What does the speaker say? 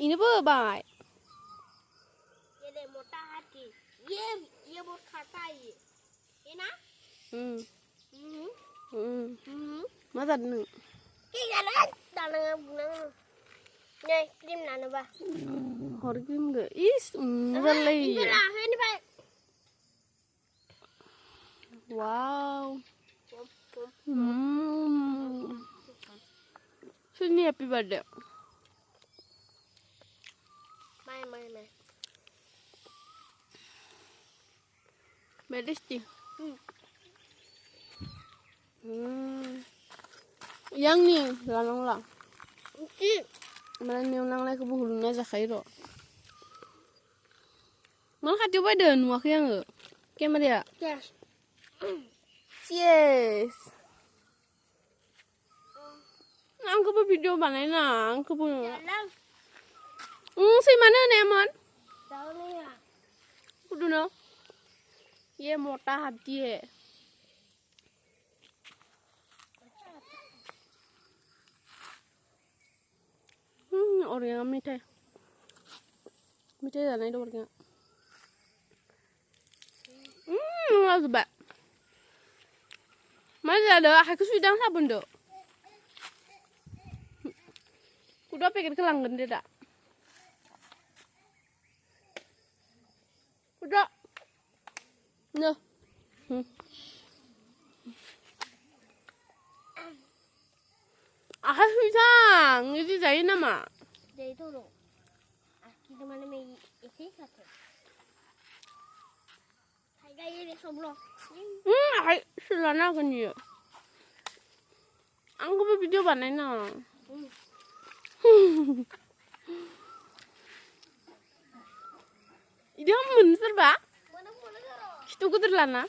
Ini baik. Ini motor hati. Ye bot kata ye. Ina? Masa dulu? Kira dalam bulan. Nih, krim nana bah. Horgim gak? Is, lagi. Ini pak. Wow. Sini happy birthday. Main. Medesti. Yang nih, lang. Mana nih ulang lagi kebuhulun aja kairo. Mana kacau pada nuak yang nggak? Kayak dia? Yes. Yes. Angkat video mana na? Angkat pun. Si mana nih man? Tahu nih ya. Kudu no. Ye mota hati ye. Orang yang mitai dah itu orang. Coba. Mana ada? Aku sudah sabun do. Kuda pikir kelangan dia tak. Kuda. No. Aku sudah. Ini saya nama. Jadi itu loh. Kita mana mai isi satu. Hai gaya ini sebelum. Selana kan dia. Angkat video mana na? Dia mundur ba? Mana karo? Itu ku terlana.